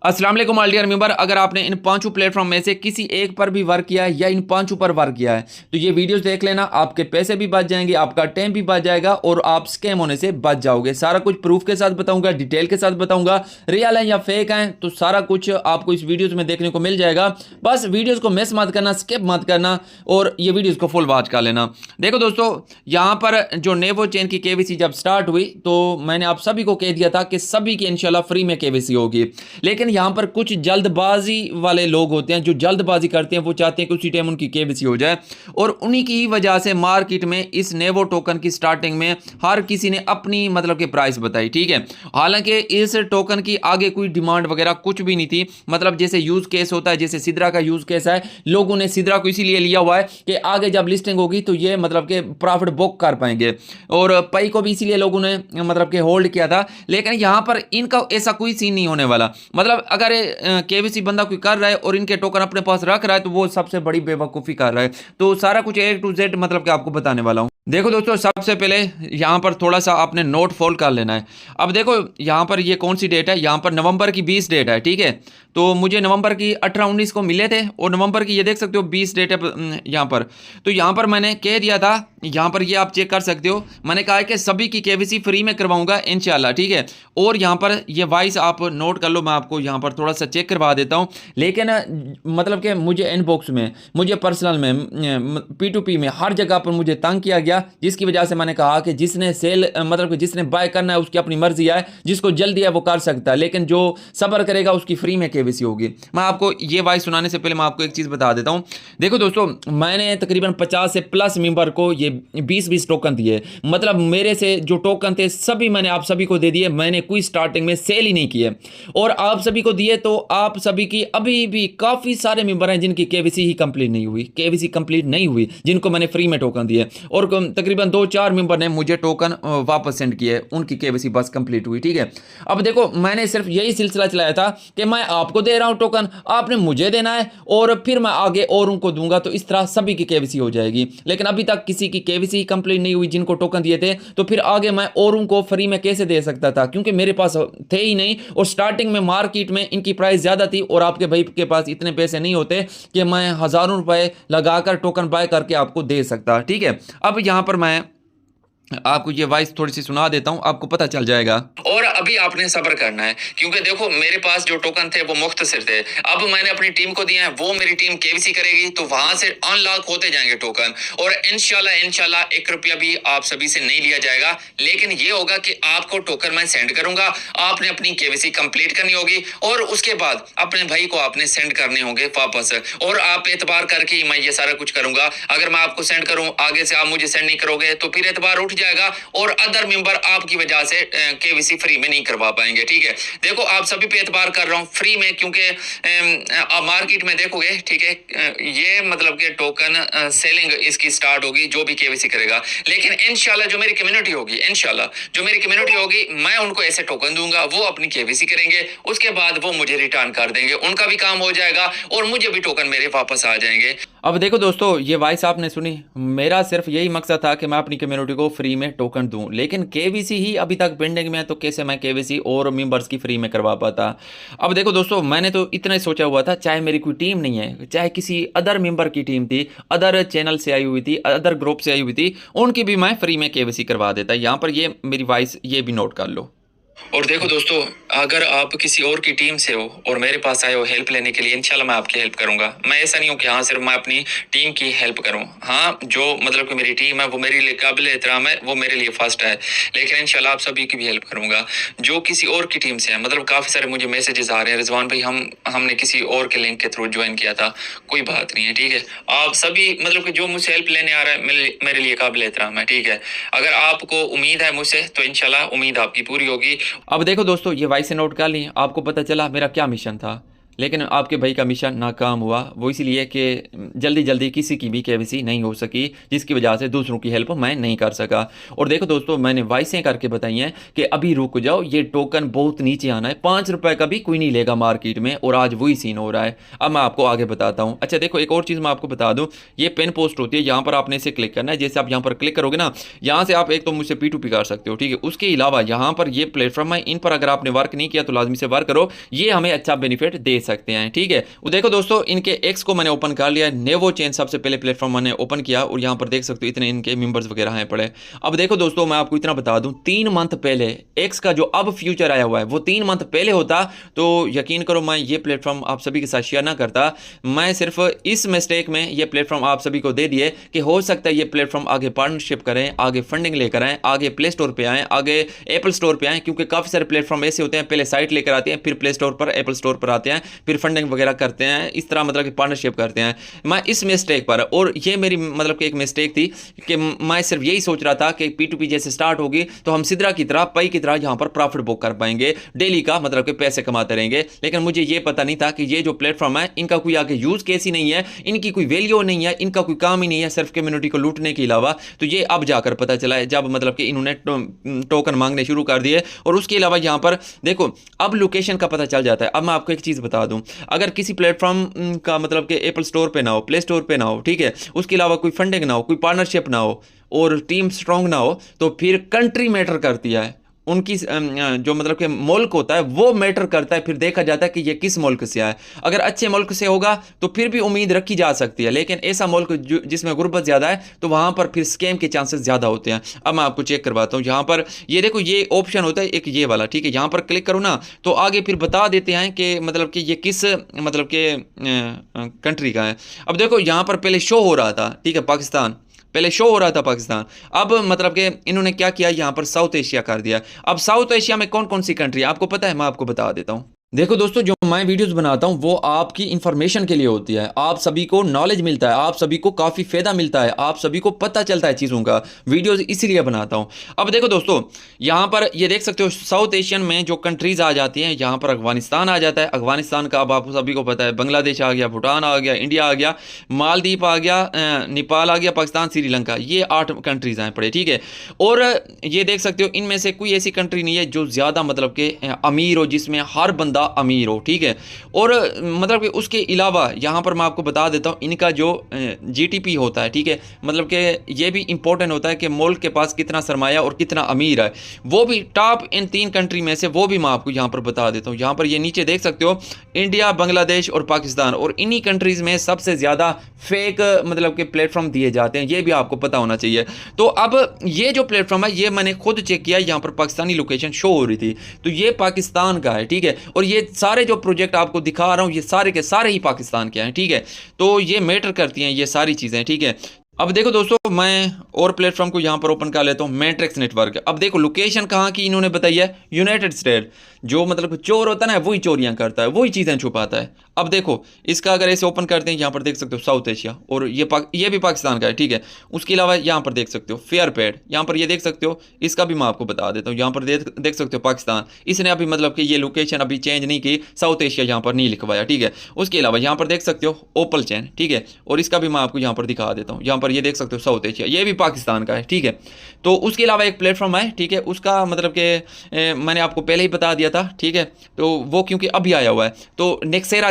अस्सलाम वालेकुम all dear member. अगर आपने इन पांचों प्लेटफॉर्म में से किसी एक पर भी वर्क किया है या इन पांचों पर वर्क किया है तो ये वीडियोस देख लेना, आपके पैसे भी बच जाएंगे, आपका टाइम भी बच जाएगा और आप स्कैम होने से बच जाओगे। सारा कुछ प्रूफ के साथ बताऊंगा, डिटेल के साथ बताऊंगा, रियल है या फेक है, तो सारा कुछ आपको इस वीडियोस में देखने को मिल जाएगा। बस वीडियोस को मिस मत करना, स्किप मत करना और ये वीडियोस को फुल वॉच कर लेना। देखो दोस्तों, यहाँ पर जो नेवो चेन की केवीसी जब स्टार्ट हुई तो मैंने आप सभी को कह दिया था कि सभी की इंशाल्लाह फ्री में केवीसी होगी, लेकिन यहाँ पर कुछ जल्दबाजी वाले लोग होते हैं जो जल्दबाजी करते हैं, वो चाहते हैं कि उसी टाइम उनकी केवीसी हो जाए और उन्हीं की वजह से मार्केट में इस नेवो टोकन की स्टार्टिंग में हर किसी ने अपनी मतलब कि प्राइस बताई। ठीक है, हालांकि इस टोकन की आगे कोई डिमांड वगैरह कुछ भी नहीं थी। मतलब जैसे यूज केस होता है, जैसे सिद्रा का यूज केस है, लोगों ने सिद्रा को इसीलिए लिया हुआ है कि आगे जब लिस्टिंग होगी तो ये मतलब कि प्रॉफिट बुक कर पाएंगे, और पई को भी इसीलिए लोगों ने मतलब कि होल्ड किया था। लेकिन यहाँ पर इनका ऐसा कोई सीन नहीं होने वाला। मतलब अगर केवीसी बंदा कोई कर रहा है और इनके टोकन अपने पास रख रहा है तो वो सबसे बड़ी बेवकूफ़ी कर रहा है। तो सारा कुछ ए टू जेड मतलब कि आपको बताने वाला हूँ। देखो दोस्तों, सबसे पहले यहाँ पर थोड़ा सा आपने नोट फोल्ड कर लेना है। अब देखो यहाँ पर ये कौन सी डेट है, यहाँ पर नवंबर की 20 डेट है। ठीक है, तो मुझे नवंबर की 18-19 को मिले थे और नवंबर की ये देख सकते हो 20 डेट है यहाँ पर। तो यहाँ पर मैंने कह दिया था, यहाँ पर ये आप चेक कर सकते हो, मैंने कहा है कि सभी की केवीसी फ्री में करवाऊंगा इंशाल्लाह। ठीक है, और यहाँ पर ये वॉइस आप नोट कर लो, मैं आपको यहाँ पर थोड़ा सा चेक करवा देता हूँ। लेकिन मतलब कि मुझे इनबॉक्स में, मुझे पर्सनल में, P2P में, हर जगह पर मुझे तंग किया गया, जिसकी वजह से मैंने कहा कि जिसने सेल मतलब कि जिसने बाय करना है उसकी अपनी मर्जी है, जिसको जल्दी है वो कर सकता है, लेकिन जो सब्र करेगा उसकी फ्री में केवीसी होगी। मैं आपको ये वॉइस सुनाने से पहले मैं आपको एक चीज़ बता देता हूँ। देखो दोस्तों, मैंने तकरीबन 50 से प्लस मेंबर को ये 20-20 टोकन दिए। मतलब मेरे से जो टोकन थे सभी मैंने आप सभी को दे दिए, मैंने कोई स्टार्टिंग में सेल ही नहीं किए और आप सभी को दिए। तो आप सभी की अभी भी काफ़ी सारे मेंबर हैं जिनकी केवीसी ही कंप्लीट नहीं हुई, केवीसी कंप्लीट नहीं हुई, जिनको मैंने फ्री में टोकन दिए, और तकरीबन 2-4 मेंबर ने मुझे टोकन वापस सेंड किए, उनकी केवीसी बस कंप्लीट हुई। ठीक है, अब देखो मैंने सिर्फ यही सिलसिला चलाया था कि मैं आपको दे रहा हूं टोकन, आपने मुझे देना है और फिर मैं आगे और उनको दूंगा, तो इस तरह सभी की केवीसी हो जाएगी। लेकिन अभी तक किसी की केवीसी कंप्लीट नहीं हुई जिनको टोकन दिए थे, तो फिर आगे मैं और उनको फ्री में कैसे दे सकता था, क्योंकि मेरे पास थे ही नहीं और स्टार्टिंग में मार्केट में इनकी प्राइस ज़्यादा थी और आपके भाई के पास इतने पैसे नहीं होते कि मैं हज़ारों रुपए लगाकर टोकन बाय करके आपको दे सकता। ठीक है, अब यहाँ पर मैं आपको ये वॉइस थोड़ी सी सुना देता हूँ, आपको पता चल जाएगा। और अभी आपने सब्र करना है, क्योंकि देखो मेरे पास जो टोकन थे वो मुख्तसर थे, अब मैंने अपनी टीम को दिए हैं, वो मेरी टीम केवीसी करेगी, तो वहां से अनलॉक होते जाएंगे टोकन और इंशाल्लाह इंशाल्लाह 1 रुपया भी आप सभी से नहीं लिया जाएगा। लेकिन ये होगा कि आपको टोकन मैं सेंड करूंगा, आपने अपनी केवीसी कंप्लीट करनी होगी और उसके बाद अपने भाई को आपने सेंड करने होंगे वापस, और आप एतबार करके ही मैं ये सारा कुछ करूंगा। अगर मैं आपको सेंड करूं, आगे से आप मुझे सेंड नहीं करोगे तो फिर एतबार उठ जाएगा और अदर मेंबर आपकी वजह से केवीसी फ्री में नहीं करवा पाएंगे। ठीक है, देखो आप सभी पे एतबार कर रहा हूँ फ्री में, क्योंकि मार्केट में देखोगे, ठीक है, ये मतलब कि टोकन सेलिंग इसकी स्टार्ट होगी जो भी केवीसी करेगा। लेकिन इंशाल्लाह जो मेरी कम्युनिटी होगी, इंशाल्लाह जो मेरी कम्युनिटी होगी, मैं उनको ऐसे टोकन दूंगा, वो अपनी केवीसी करेंगे, उसके बाद वो मुझे रिटर्न कर देंगे, उनका भी काम हो जाएगा और मुझे भी टोकन मेरे वापस आ जाएंगे। अब देखो दोस्तों, ये वॉइस आपने सुनी, मेरा सिर्फ यही मकसद था कि मैं अपनी कम्युनिटी को फ्री में टोकन दूं, लेकिन केवीसी ही अभी तक पेंडिंग में है, तो कैसे मैं केवीसी और मेंबर्स की फ्री में करवा पाता। अब देखो दोस्तों, मैंने तो इतना ही सोचा हुआ था, चाहे मेरी कोई टीम नहीं है, चाहे किसी अदर मेंबर की टीम थी, अदर चैनल से आई हुई थी, अदर ग्रुप से आई हुई थी, उनकी भी मैं फ्री में केवीसी करवा देता। यहाँ पर ये मेरी वॉइस ये भी नोट कर लो। और देखो दोस्तों, अगर आप किसी और की टीम से हो और मेरे पास आए हो हेल्प लेने के लिए, इंशाल्लाह मैं आपकी हेल्प करूंगा। मैं ऐसा नहीं हूँ कि हाँ सिर्फ मैं अपनी टीम की हेल्प करूँ, हाँ जो मतलब कि मेरी टीम है वो मेरे लिए काबिल एहतराम है, वो मेरे लिए फर्स्ट है, लेकिन इंशाल्लाह आप सभी की भी हेल्प करूंगा। जो किसी और की टीम से है, मतलब काफ़ी सारे मुझे मैसेजेस आ रहे हैं, रिजवान भाई हमने किसी और के लिंक के थ्रू ज्वाइन किया था, कोई बात नहीं है। ठीक है, आप सभी मतलब कि जो मुझसे हेल्प लेने आ रहा है मेरे लिए काबिल एहतराम है। ठीक है, अगर आपको उम्मीद है मुझसे तो इंशाल्लाह उम्मीद आपकी पूरी होगी। अब देखो दोस्तों, ये वॉइस नोट कर ली, आपको पता चला मेरा क्या मिशन था। लेकिन आपके भाई का मिशन नाकाम हुआ, वो इसलिए कि जल्दी जल्दी किसी की भी केवाईसी नहीं हो सकी, जिसकी वजह से दूसरों की हेल्प मैं नहीं कर सका। और देखो दोस्तों, मैंने वॉइसें करके बताई हैं कि अभी रुक जाओ, ये टोकन बहुत नीचे आना है, 5 रुपये का भी कोई नहीं लेगा मार्केट में, और आज वही सीन हो रहा है। अब मैं आपको आगे बताता हूँ। अच्छा देखो, एक और चीज़ मैं आपको बता दूँ, ये पेन पोस्ट होती है, यहाँ पर आपने इसे क्लिक करना है। जैसे आप यहाँ पर क्लिक करोगे ना, यहाँ से आप एक तो मुझसे P2P कर सकते हो, ठीक है। उसके अलावा यहाँ पर ये प्लेटफॉर्म है, इन पर अगर आपने वर्क नहीं किया तो लाजमी से वर्क करो, ये हमें अच्छा बेनिफिट दे सकते हैं, ठीक है। देखो दोस्तों, इनके एक्स को मैंने ओपन कर लिया, नेवो चेन सबसे पहले प्लेटफॉर्म मैंने ओपन किया, और यहाँ पर देख सकते हो इतने इनके मेंबर्स वगैरह हैं पड़े। अब देखो दोस्तों, मैं आपको इतना बता दूं, 3 मंथ पहले एक्स का जो अब फ्यूचर आया हुआ है वो 3 मंथ पहले होता तो यकीन करो मैं ये प्लेटफॉर्म आप सभी के साथ शेयर ना करता। मैं सिर्फ इस मिस्टेक में ये प्लेटफॉर्म आप सभी को दे दिए कि हो सकता है ये प्लेटफॉर्म आगे पार्टनरशिप करें, आगे फंडिंग लेकर आएँ, आगे प्ले स्टोर पर आएँ, आगे एप्पल स्टोर पर आएँ, क्योंकि काफ़ी सारे प्लेटफॉर्म ऐसे होते हैं, पहले साइट लेकर आते हैं, फिर प्ले स्टोर पर एप्पल स्टोर पर आते हैं, फिर फंडिंग वगैरह करते हैं, इस तरह मतलब कि पार्टनरशिप करते हैं। मैं इस मिस्टेक पर, और ये मेरी मतलब कि एक मिस्टेक थी कि मैं सिर्फ यही सोच रहा था कि P2P जैसे स्टार्ट होगी तो हम सिद्रा की तरह पई की तरह यहाँ पर प्रॉफिट बुक कर पाएंगे, डेली का मतलब कि पैसे कमाते रहेंगे। लेकिन मुझे ये पता नहीं था कि ये जो प्लेटफॉर्म है इनका कोई आगे यूज केस ही नहीं है, इनकी कोई वैल्यू नहीं है, इनका कोई काम ही नहीं है सिर्फ कम्युनिटी को लूटने के अलावा। तो ये अब जाकर पता चला है, जब मतलब कि इन्होंने टोकन मांगने शुरू कर दिए। और उसके अलावा यहाँ पर देखो, अब लोकेशन का पता चल जाता है। अब मैं आपको एक चीज़ बता दूं, अगर किसी प्लेटफॉर्म का मतलब कि एप्पल स्टोर पे ना हो, प्ले स्टोर पे ना हो, ठीक है, उसके अलावा कोई फंडिंग ना हो, कोई पार्टनरशिप ना हो, और टीम स्ट्रांग ना हो, तो फिर कंट्री मैटर करती है। उनकी जो मतलब कि मुल्क होता है वो मैटर करता है। फिर देखा जाता है कि ये किस मुल्क से आया। अगर अच्छे मुल्क से होगा तो फिर भी उम्मीद रखी जा सकती है, लेकिन ऐसा मुल्क जिसमें गुर्बत ज़्यादा है तो वहाँ पर फिर स्कैम के चांसेस ज़्यादा होते हैं। अब मैं आपको चेक करवाता हूँ। यहाँ पर ये देखो, ये ऑप्शन होता है एक ये वाला, ठीक है। यहाँ पर क्लिक करो ना तो आगे फिर बता देते हैं कि मतलब कि ये किस मतलब के कंट्री का है। अब देखो, यहाँ पर पहले शो हो रहा था, ठीक है, पाकिस्तान, पहले शो हो रहा था पाकिस्तान। अब मतलब कि इन्होंने क्या किया, यहाँ पर साउथ एशिया कर दिया। अब साउथ एशिया में कौन कौन सी कंट्री है आपको पता है? मैं आपको बता देता हूँ। देखो दोस्तों, जो मैं वीडियोस बनाता हूं वो आपकी इंफॉर्मेशन के लिए होती है, आप सभी को नॉलेज मिलता है, आप सभी को काफ़ी फ़ायदा मिलता है, आप सभी को पता चलता है चीज़ों का। वीडियोस इसीलिए बनाता हूं। अब देखो दोस्तों, यहाँ पर ये देख सकते हो साउथ एशियन में जो कंट्रीज़ आ जाती हैं, यहाँ पर अफगानिस्तान आ जाता है। अफगानिस्तान का अब आप सभी को पता है, बांग्लादेश आ गया, भूटान आ गया, इंडिया आ गया, मालदीव आ गया, नेपाल आ गया, पाकिस्तान, श्रीलंका, ये 8 कंट्रीज़ आए पड़े, ठीक है। और ये देख सकते हो इनमें से कोई ऐसी कंट्री नहीं है जो ज़्यादा मतलब कि अमीर हो, जिसमें हर बंदा अमीर हो, ठीक है। और मतलब कि उसके अलावा यहाँ पर मैं आपको बता देता हूँ, इनका जो GDP होता है, ठीक है, मतलब कि ये भी इंपॉर्टेंट होता है कि मुल्क के पास कितना सरमाया और कितना अमीर है, वो भी टॉप इन 3 कंट्री में से वो भी मैं आपको यहाँ पर बता देता हूँ। यहाँ पर ये नीचे देख सकते हो, इंडिया, बांग्लादेश और पाकिस्तान, और इन्हीं कंट्रीज़ में सबसे ज़्यादा फेक मतलब के प्लेटफॉर्म दिए जाते हैं, ये भी आपको पता होना चाहिए। तो अब ये जो प्लेटफॉर्म है ये मैंने खुद चेक किया, यहाँ पर पाकिस्तानी लोकेशन शो हो रही थी, तो ये पाकिस्तान का है, ठीक है। और ये सारे जो प्रोजेक्ट आपको दिखा रहा हूँ ये सारे के सारे ही पाकिस्तान के हैं, ठीक है। तो ये मैटर करती हैं ये सारी चीज़ें, ठीक है। अब देखो दोस्तों, मैं और प्लेटफॉर्म को यहाँ पर ओपन कर लेता हूँ, मैट्रिक्स नेटवर्क। अब देखो लोकेशन कहाँ की इन्होंने बताई है, यूनाइटेड स्टेट। जो मतलब चोर होता है ना, वही चोरियाँ करता है, वही चीज़ें छुपाता है। अब देखो इसका अगर ऐसे ओपन करते हैं, यहाँ पर देख सकते हो साउथ एशिया, और ये भी पाकिस्तान का है, ठीक है। उसके अलावा यहाँ पर देख सकते हो फेयर पैड, यहाँ पर ये देख सकते हो, इसका भी मैं आपको बता देता हूँ। यहाँ पर देख सकते हो पाकिस्तान, इसने अभी मतलब कि ये लोकेशन अभी चेंज नहीं की, साउथ एशिया यहाँ पर नहीं लिखवाया, ठीक है। उसके अलावा यहाँ पर देख सकते हो ओपल चैन, ठीक है, और इसका भी मैं आपको यहाँ पर दिखा देता हूँ। यहाँ पर ये देख सकते हो साउथ एशिया, ये भी पाकिस्तान का है, ठीक है। तो उसके अलावा एक प्लेटफॉर्म है, ठीक है, उसका मतलब कि मैंने आपको पहले ही बता दिया था, ठीक है। तो वो क्योंकि अभी आया हुआ है, तो नेक्सोरा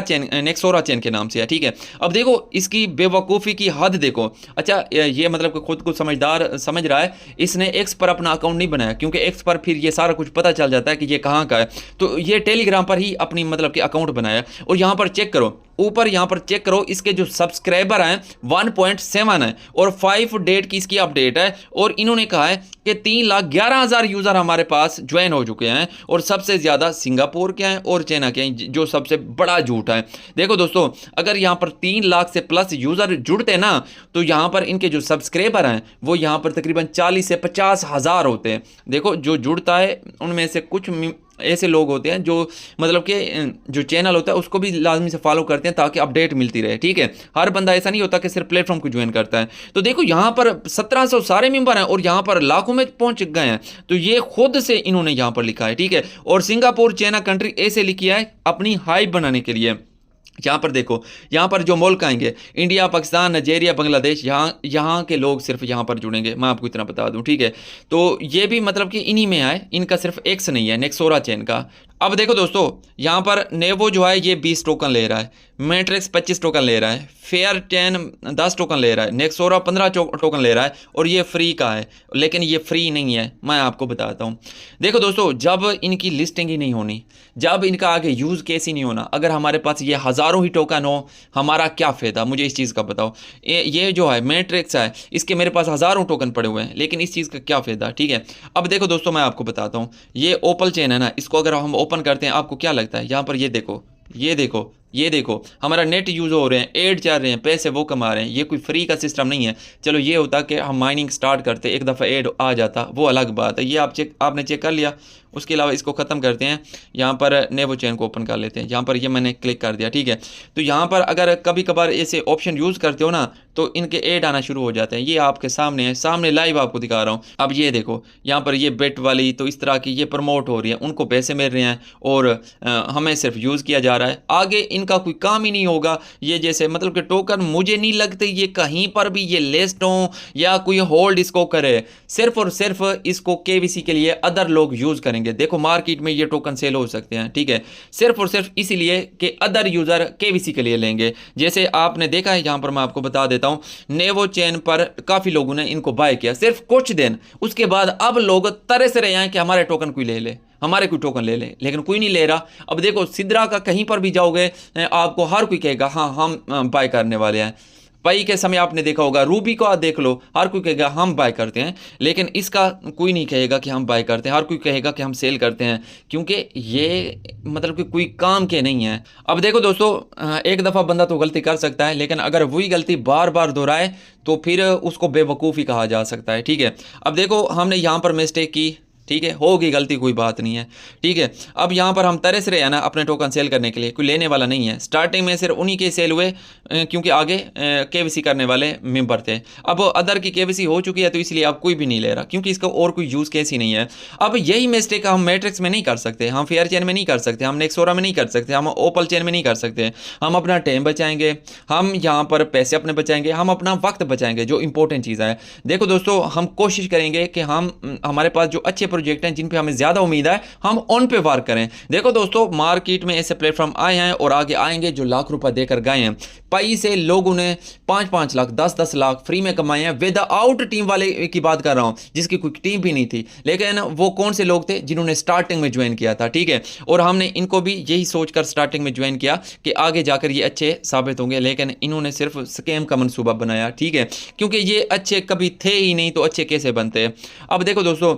चैन के नाम से है, ठीक है। अब देखो इसकी बेवकूफ़ी की हद देखो। अच्छा, ये मतलब कि खुद को समझदार समझ रहा है, इसने एक्स पर अपना अकाउंट नहीं बनाया, क्योंकि एक्स पर फिर ये सारा कुछ पता चल जाता है कि ये कहाँ का है। तो ये टेलीग्राम पर ही अपनी मतलब कि अकाउंट बनाया। और यहाँ पर चेक करो, ऊपर यहाँ पर चेक करो, इसके जो सब्सक्राइबर हैं 1.7 है, और 5 डेट की इसकी अपडेट है। और इन्होंने कहा है कि 3,11,000 यूज़र हमारे पास ज्वाइन हो चुके हैं, और सबसे ज़्यादा सिंगापुर के हैं और चाइना के हैं, जो सबसे बड़ा झूठ है। देखो दोस्तों, अगर यहाँ पर 3 लाख से प्लस यूज़र जुड़ते ना, तो यहाँ पर इनके जो सब्सक्राइबर हैं वो यहाँ पर तकरीबन 40 से 50 हज़ार होते हैं। देखो जो जुड़ता है उनमें से कुछ ऐसे लोग होते हैं जो मतलब कि जो चैनल होता है उसको भी लाजमी से फॉलो करते हैं ताकि अपडेट मिलती रहे, ठीक है। हर बंदा ऐसा नहीं होता कि सिर्फ प्लेटफॉर्म को ज्वाइन करता है। तो देखो यहाँ पर 1700 सारे मेंबर हैं, और यहाँ पर लाखों में पहुंच गए हैं। तो ये खुद से इन्होंने यहाँ पर लिखा है, ठीक है। और सिंगापुर, चाइना कंट्री ऐसे लिखी है अपनी हाइप बनाने के लिए। यहाँ पर देखो, यहाँ पर जो मुल्क आएंगे, इंडिया, पाकिस्तान, नाइजेरिया, बांग्लादेश, यहाँ के लोग सिर्फ यहाँ पर जुड़ेंगे, मैं आपको इतना बता दूँ, ठीक है। तो ये भी मतलब कि इन्हीं में आए, इनका सिर्फ एक्स नहीं है, नेक्सोरा चेन का। अब देखो दोस्तों, यहाँ पर नेवो जो है ये 20 टोकन ले रहा है, मैट्रिक्स 25 टोकन ले रहा है, फेयर 10 टोकन ले रहा है, नेक्सोरा 15 टोकन ले रहा है, और ये फ्री का है, लेकिन ये फ्री नहीं है, मैं आपको बताता हूँ। देखो दोस्तों, जब इनकी लिस्टिंग ही नहीं होनी, जब इनका आगे यूज़ केस ही नहीं होना, अगर हमारे पास ये हज़ारों ही टोकन हो, हमारा क्या फ़ायदा, मुझे इस चीज़ का बताओ। ये जो है मैट्रिक्स है, इसके मेरे पास हज़ारों टोकन पड़े हुए हैं, लेकिन इस चीज़ का क्या फ़ायदा, ठीक है। अब देखो दोस्तों, मैं आपको बताता हूँ, ये ओपल चेन है ना, इसको अगर हम ओपन करते हैं, आपको क्या लगता है, यहाँ पर ये देखो, ये देखो, ये देखो, हमारा नेट यूज़ हो रहे हैं, एड चल रहे हैं, पैसे वो कमा रहे हैं, ये कोई फ्री का सिस्टम नहीं है। चलो ये होता कि हम माइनिंग स्टार्ट करते, एक दफ़ा एड आ जाता, वो अलग बात है, ये आपने चेक कर लिया। उसके अलावा इसको ख़त्म करते हैं, यहाँ पर नेवो चेन को ओपन कर लेते हैं, यहाँ पर ये मैंने क्लिक कर दिया, ठीक है। तो यहाँ पर अगर कभी कभार ऐसे ऑप्शन यूज़ करते हो ना, तो इनके ऐड आना शुरू हो जाते हैं, ये आपके सामने है, सामने लाइव आपको दिखा रहा हूँ। अब ये देखो, यहाँ पर ये बेट वाली, तो इस तरह की ये प्रमोट हो रही है, उनको पैसे मिल रहे हैं, और हमें सिर्फ यूज़ किया जा रहा है, आगे इनका कोई काम ही नहीं होगा। ये जैसे मतलब कि टोकन मुझे नहीं लगते ये कहीं पर भी ये लिस्ट हो या कोई होल्ड इसको करे, सिर्फ और सिर्फ इसको केवीसी के लिए अदर लोग यूज़ करेंगे। देखो मार्केट में ये टोकन सेल हो सकते हैं, ठीक है, सिर्फ और सिर्फ इसीलिए कि अदर यूज़र केवीसी के लिए लेंगे। जैसे आपने देखा है, यहाँ पर मैं आपको बता देता हूँ, नेवो चेन पर काफ़ी लोगों ने इनको बाय किया सिर्फ कुछ दिन, उसके बाद अब लोग तरस रहे हैं कि हमारे टोकन कोई ले ले, हमारे कोई टोकन ले ले, लेकिन कोई नहीं ले रहा। अब देखो सिद्रा का कहीं पर भी जाओगे, आपको हर कोई कहेगा हाँ हम बाय करने वाले हैं। पाई के समय आपने देखा होगा, रूबी को आप देख लो, हर कोई कहेगा हम बाय करते हैं, लेकिन इसका कोई नहीं कहेगा कि हम बाय करते हैं, हर कोई कहेगा कि हम सेल करते हैं, क्योंकि ये मतलब कि कोई काम के नहीं है। अब देखो दोस्तों, एक दफ़ा बंदा तो गलती कर सकता है, लेकिन अगर वही गलती बार बार दोहराए तो फिर उसको बेवकूफ़ ही कहा जा सकता है, ठीक है। अब देखो हमने यहाँ पर मिस्टेक की, ठीक है, होगी गलती, कोई बात नहीं है, ठीक है। अब यहाँ पर हम तरस रहे हैं ना अपने टोकन सेल करने के लिए, कोई लेने वाला नहीं है। स्टार्टिंग में सिर्फ उन्हीं के सेल हुए क्योंकि आगे केवीसी करने वाले मेंबर थे। अब अदर की केवीसी हो चुकी है, तो इसलिए अब कोई भी नहीं ले रहा, क्योंकि इसका और कोई यूज़ केस ही नहीं है। अब यही मिस्टेक हम मैट्रिक्स में नहीं कर सकते, हम फेयर चेन में नहीं कर सकते, हम नेक्सोरा में नहीं कर सकते, हम ओपल चेन में नहीं कर सकते। हम अपना टाइम बचाएंगे, हम यहाँ पर पैसे अपने बचाएंगे, हम अपना वक्त बचाएंगे, जो इंपॉर्टेंट चीज़ है। देखो दोस्तों, हम कोशिश करेंगे कि हमारे पास जो अच्छे प्रोजेक्ट हैं जिन पे हमें ज़्यादा उम्मीद है, हम उन पे वार करें। देखो दोस्तों, मार्केट में ऐसे प्लेटफॉर्म आए हैं और आगे आएंगे जो लाख रुपए देकर गए हैं। पाई से लोगों ने 5-5 लाख, 10-10 लाख फ्री में कमाए हैं, विदाउट टीम वाले की बात कर रहा हूं, जिसकी कोई टीम भी नहीं थी। लेकिन वो कौन से लोग थे, जिन्होंने स्टार्टिंग में ज्वाइन किया था, ठीक है। और हमने इनको भी यही सोचकर स्टार्टिंग में ज्वाइन किया कि आगे जाकर ये अच्छे साबित होंगे, लेकिन इन्होंने सिर्फ स्कैम का मनसूबा बनाया, ठीक है, क्योंकि ये अच्छे कभी थे ही नहीं, तो अच्छे कैसे बनते। अब देखो दोस्तों,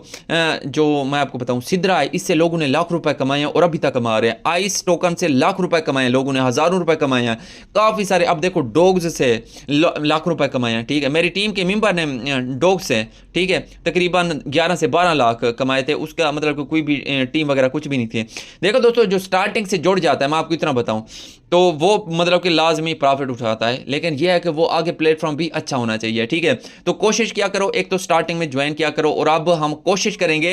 जो मैं आपको बताऊं, सिद्रा है, इससे लोगों ने लाख रुपए कमाए हैं और अभी तक कमा रहे हैं। आइस टोकन से लाख रुपए कमाए हैं लोगों ने, हज़ारों रुपए कमाए हैं, काफ़ी सारे। अब देखो डॉग्स से लाख रुपए कमाए हैं, ठीक है। मेरी टीम के मेंबर ने डॉग्स से, ठीक है, तकरीबन 11 से 12 लाख कमाए थे। उसका मतलब कोई भी टीम वगैरह कुछ भी नहीं थी। देखो दोस्तों, जो स्टार्टिंग से जुड़ जाता है, मैं आपको इतना बताऊं, तो वो मतलब कि लाजमी प्रॉफिट उठाता है, लेकिन यह है कि वो आगे प्लेटफॉर्म भी अच्छा होना चाहिए, ठीक है। तो कोशिश किया करो, एक तो स्टार्टिंग में ज्वाइन किया करो, और अब हम कोशिश करेंगे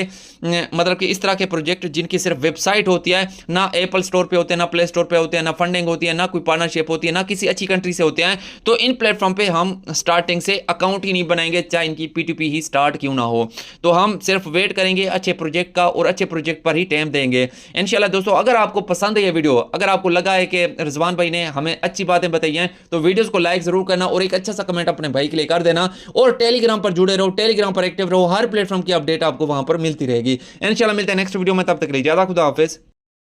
मतलब कि इस तरह के प्रोजेक्ट जिनकी सिर्फ वेबसाइट होती है, ना एप्पल स्टोर पे होते हैं, ना प्ले स्टोर पे होते हैं, ना फंडिंग होती है, ना कोई पार्टनरशिप होती है, ना किसी अच्छी कंट्री से होते हैं, तो इन प्लेटफॉर्म पे हम स्टार्टिंग से अकाउंट ही नहीं बनाएंगे, चाहे इनकी P2P ही स्टार्ट क्यों ना हो। तो हम सिर्फ वेट करेंगे अच्छे प्रोजेक्ट का, और अच्छे प्रोजेक्ट पर ही टाइम देंगे इंशाल्लाह। दोस्तों, अगर आपको पसंद है ये वीडियो, अगर आपको लगा है कि रिजवान भाई ने हमें अच्छी बातें बताई हैं, तो वीडियोस को लाइक जरूर करना और एक अच्छा सा कमेंट अपने भाई के लिए कर देना। और टेलीग्राम पर जुड़े रहो, टेलीग्राम पर एक्टिव रहो, हर प्लेटफॉर्म की अपडेट आपको वहां पर मिलती रहेगी। इंशाल्लाह मिलते हैं नेक्स्ट वीडियो में, तब तक के लिए ज्यादा खुदा हाफिज।